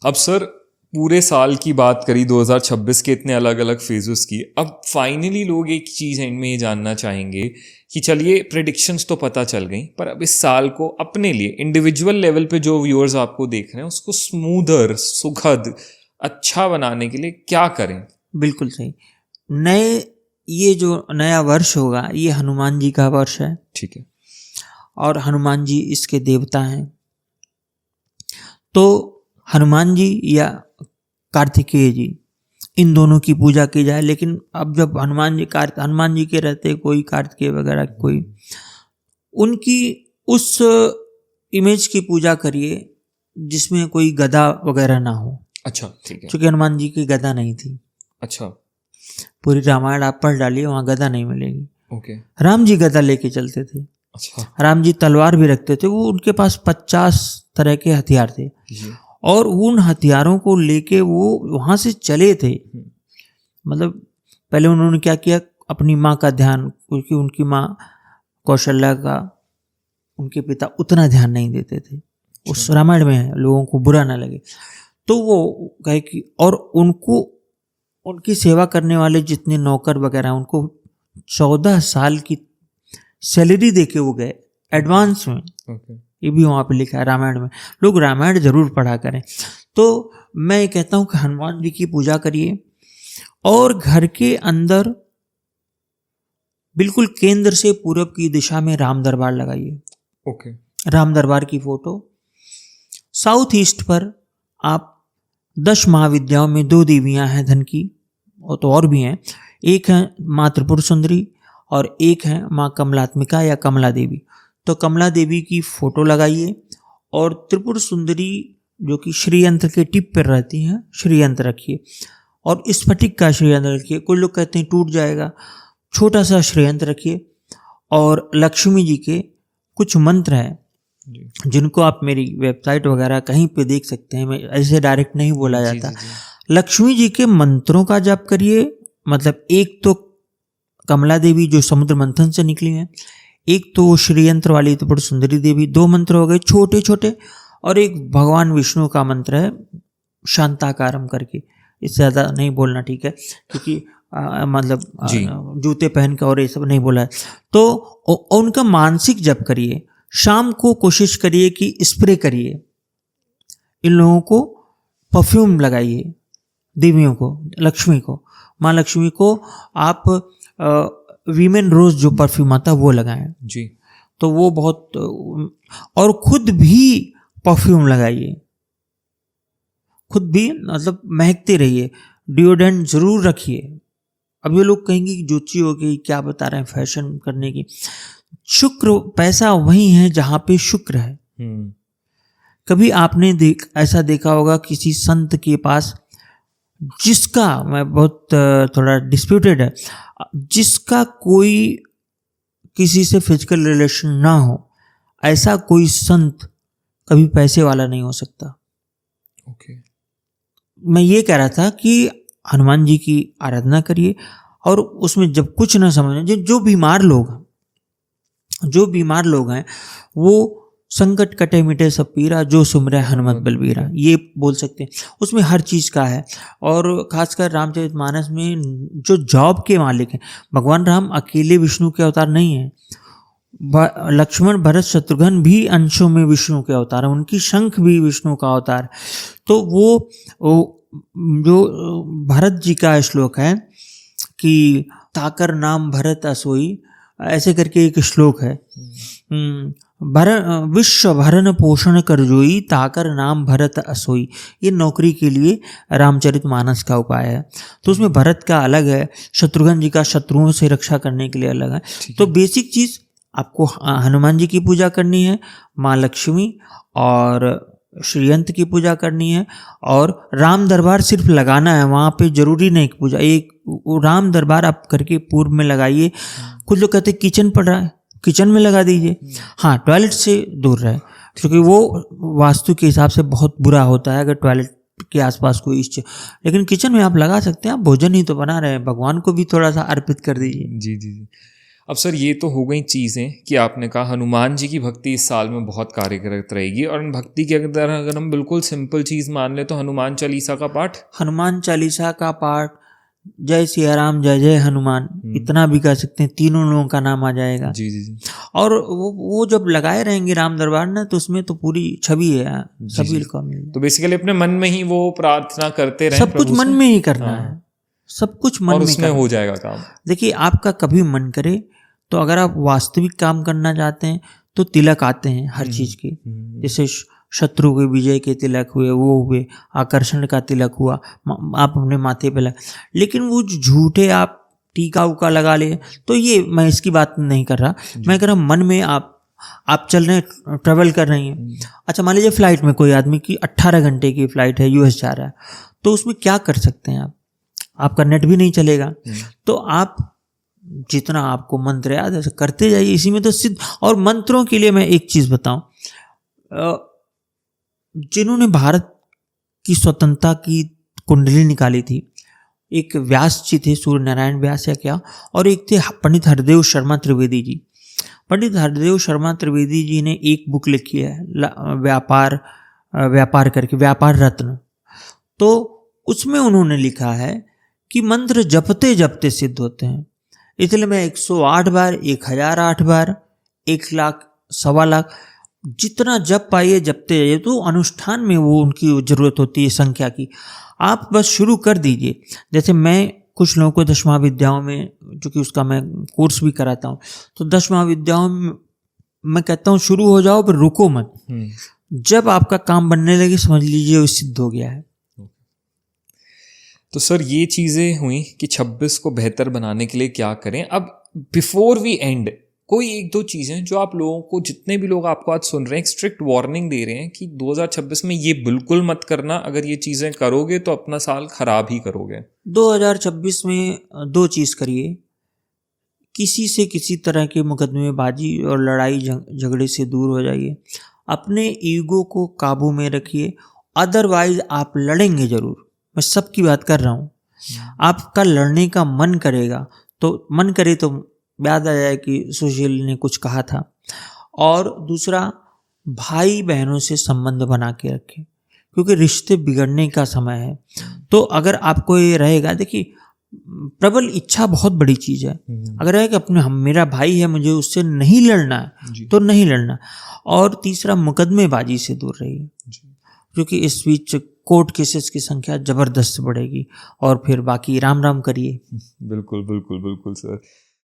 अब सर पूरे साल की बात करी 2026 के इतने अलग अलग फेजेस की, अब फाइनली लोग एक चीज़ इनमें ये जानना चाहेंगे कि चलिए प्रेडिक्शंस तो पता चल गई, पर अब इस साल को अपने लिए इंडिविजुअल लेवल पे जो व्यूअर्स आपको देख रहे हैं उसको स्मूदर, सुखद, अच्छा बनाने के लिए क्या करें? बिल्कुल सही। ये जो नया वर्ष होगा ये हनुमान जी का वर्ष है। ठीक है। और हनुमान जी इसके देवता हैं। तो हनुमान जी या कार्तिकेय जी, इन दोनों की पूजा की जाए। लेकिन अब जब हनुमान जी के रहते कोई कार्तिकेय वगैरह कोई, उनकी उस इमेज की पूजा करिए जिसमें कोई गदा वगैरह ना हो। अच्छा, ठीक है। क्योंकि हनुमान जी की गदा नहीं थी। अच्छा। पूरी रामायण आप पढ़ डालिए, वहाँ गदा नहीं मिलेगी। ओके। राम जी गदा लेके चलते थे। अच्छा। राम जी तलवार भी रखते थे। वो उनके पास 50 तरह के हथियार थे जी। और उन हथियारों को लेके वो वहां से चले थे। मतलब पहले उन्होंने क्या किया, अपनी माँ का ध्यान, क्योंकि उनकी माँ कौशल्या का उनके पिता उतना ध्यान नहीं देते थे। उस रामायण में है, लोगों को बुरा ना लगे। तो वो कहे कि, और उनको उनकी सेवा करने वाले जितने नौकर वगैरह उनको 14 साल की सैलरी दे के वो गए एडवांस में। ये भी वहाँ पे लिखा है रामायण में। लोग रामायण जरूर पढ़ा करें। तो मैं ये कहता हूँ कि हनुमान जी की पूजा करिए और घर के अंदर बिल्कुल केंद्र से पूरब की दिशा में राम दरबार लगाइए। ओके। राम दरबार की फोटो। साउथ ईस्ट पर आप 10 महाविद्याओं में 2 देवियां हैं धन की, और तो और भी हैं। एक है माँ त्रिपुर सुंदरी और एक है माँ कमलात्मिका या कमला देवी। तो कमला देवी की फोटो लगाइए और त्रिपुर सुंदरी जो कि श्रीयंत्र के टिप पर रहती हैं, श्रीयंत्र रखिए और स्फटिक का श्रीयंत्र रखिए। कुछ लोग कहते हैं टूट जाएगा, छोटा सा श्रीयंत्र रखिए। और लक्ष्मी जी के कुछ मंत्र हैं जिनको आप मेरी वेबसाइट वगैरह कहीं पे देख सकते हैं। मैं ऐसे डायरेक्ट नहीं बोला जाता। जी। लक्ष्मी जी के मंत्रों का जाप करिए। मतलब एक तो कमला देवी जो समुद्र मंथन से निकली हैं, एक तो श्रीयंत्र वाली त्रिपुर सुंदरी देवी, 2 मंत्र हो गए छोटे छोटे। और एक भगवान विष्णु का मंत्र है शांताकारम करके। इससे ज़्यादा नहीं बोलना, ठीक है, क्योंकि मतलब जूते पहन के और ये सब नहीं बोला है। तो उनका मानसिक जप करिए। शाम को कोशिश करिए कि स्प्रे करिए। इन लोगों को परफ्यूम लगाइए, देवियों को, लक्ष्मी को, माँ लक्ष्मी को आप वीमेन रोज जो परफ्यूम आता है वो लगाएं जी। तो वो बहुत, और खुद भी परफ्यूम लगाइए, खुद भी मतलब महकते रहिए। डिओड्रेंट जरूर रखिए। अब ये लोग कहेंगे कि जोची हो गई, क्या बता रहे हैं फैशन करने की। शुक्र, पैसा वही है जहां पे शुक्र है। कभी आपने ऐसा देखा होगा किसी संत के पास, जिसका, मैं बहुत थोड़ा डिस्प्यूटेड है, जिसका कोई किसी से फिजिकल रिलेशन ना हो, ऐसा कोई संत कभी पैसे वाला नहीं हो सकता। ओके। मैं ये कह रहा था कि हनुमान जी की आराधना करिए और उसमें जब कुछ ना समझ, जो बीमार लोग हैं वो संकट कटे मिटे सब पीरा, जो सुमरे हनुमत बलबीरा, ये बोल सकते हैं। उसमें हर चीज़ का है। और खासकर रामचरितमानस में जो जॉब के मालिक हैं, भगवान राम अकेले विष्णु के अवतार नहीं हैं। लक्ष्मण भरत शत्रुघ्न भी अंशों में विष्णु के अवतार हैं। उनकी शंख भी विष्णु का अवतार। तो वो जो भरत जी का श्लोक है कि ताकर नाम भरत असोई, ऐसे करके एक श्लोक है। विश्व भरण पोषण कर जोई, ताकर नाम भरत असोई। ये नौकरी के लिए रामचरितमानस का उपाय है। तो उसमें भरत का अलग है, शत्रुघ्न जी का शत्रुओं से रक्षा करने के लिए अलग है। तो बेसिक चीज़ आपको हनुमान जी की पूजा करनी है, माँ लक्ष्मी और श्रीयंत्र की पूजा करनी है, और राम दरबार सिर्फ लगाना है। वहाँ पे जरूरी नहीं पूजा, एक राम दरबार आप करके पूर्व में लगाइए। कुछ लोग कहते हैं किचन पड़ रहा है, किचन में लगा दीजिए। हाँ, टॉयलेट से दूर रहे, क्योंकि वो वास्तु के हिसाब से बहुत बुरा होता है अगर टॉयलेट के आसपास कोई इच्छा। लेकिन किचन में आप लगा सकते हैं। आप भोजन ही तो बना रहे हैं, भगवान को भी थोड़ा सा अर्पित कर दीजिए। जी जी जी। अब सर ये तो हो गई चीज़ें कि आपने कहा हनुमान जी की भक्ति इस साल में बहुत कार्यरत रहेगी, और इन भक्ति के अगर हम बिल्कुल सिंपल चीज़ मान ले तो हनुमान चालीसा का पाठ, हनुमान चालीसा का पाठ, जय सिया राम जय जय हनुमान, इतना भी कर सकते हैं, तीनों लोगों का नाम आ जाएगा। जी जी जी। और वो जब लगाए रहेंगे राम दरबार ना, तो उसमें तो पूरी छवि है, सभी को मिल जाए। तो बेसिकली अपने मन में ही वो प्रार्थना करते रहे, सब कुछ मन में ही करना है, सब कुछ मन और में उसमें करना हो जाएगा काम। देखिए, आपका कभी मन करे तो अगर आप वास्तविक काम करना चाहते हैं तो तिलक आते हैं हर चीज के, जैसे शत्रु के विजय के तिलक हुए, वो हुए, आकर्षण का तिलक हुआ, आप अपने माथे पे लगा। लेकिन वो झूठे आप टीका उका लगा ले, तो ये मैं इसकी बात नहीं कर रहा, मैं कह रहा हूँ मन में आप चल रहे हैं, ट्रेवल कर रही हैं। अच्छा, मान लीजिए फ्लाइट में कोई आदमी की 18 घंटे की फ्लाइट है, यूएस जा रहा है, तो उसमें क्या कर सकते हैं आप? आपका नेट भी नहीं चलेगा, तो आप जितना आपको मंत्र याद है करते जाइए, इसी में तो सिद्ध। और मंत्रों के लिए मैं एक चीज बताऊं, जिन्होंने भारत की स्वतंत्रता की कुंडली निकाली थी, एक व्यास जी थे, सूर्य नारायण व्यास या क्या, और एक थे पंडित हरदेव शर्मा त्रिवेदी जी। पंडित हरदेव शर्मा त्रिवेदी जी ने एक बुक लिखी है, व्यापार करके, व्यापार रत्न। तो उसमें उन्होंने लिखा है कि मंत्र जपते जपते सिद्ध होते हैं। इसलिए मैं 108 बार, 1008 बार, 1 लाख, 1.25 लाख, जितना जप पाइए जपते जाइए। तो अनुष्ठान में वो उनकी जरूरत होती है संख्या की, आप बस शुरू कर दीजिए। जैसे मैं कुछ लोगों को 10 महाविद्याओं में, चूँकि उसका मैं कोर्स भी कराता हूँ, तो 10 महाविद्याओं में मैं कहता हूँ शुरू हो जाओ, पर रुको मत। जब आपका काम बनने लगे समझ लीजिए वो सिद्ध हो गया है। तो सर ये चीज़ें हुई कि 26 को बेहतर बनाने के लिए क्या करें। अब बिफोर वी एंड, कोई 1-2 चीज़ें जो आप लोगों को, जितने भी लोग आपको आज सुन रहे हैं, एक स्ट्रिक्ट वार्निंग दे रहे हैं कि 2026 में ये बिल्कुल मत करना, अगर ये चीज़ें करोगे तो अपना साल खराब ही करोगे। 2026 में 2 चीज़ करिए, किसी से किसी तरह के मुकदमेबाजी और लड़ाई झगड़े से दूर हो जाइए, अपने ईगो को काबू में रखिए, अदरवाइज आप लड़ेंगे जरूर। मैं सबकी बात कर रहा हूँ। आपका लड़ने का मन करेगा, तो मन करे तो याद आ जाए कि सुशील ने कुछ कहा था। और दूसरा, भाई बहनों से संबंध बना के रखें, क्योंकि रिश्ते बिगड़ने का समय है। तो अगर आपको ये रहेगा, देखिए प्रबल इच्छा बहुत बड़ी चीज़ है। अगर है कि अपने मेरा भाई है, मुझे उससे नहीं लड़ना है तो नहीं लड़ना। और तीसरा, मुकदमेबाजी से दूर रहिए, क्योंकि इस बीच कोर्ट केसेस की संख्या जबरदस्त बढ़ेगी। और फिर बाकी राम राम करिए। बिल्कुल बिल्कुल बिल्कुल सर।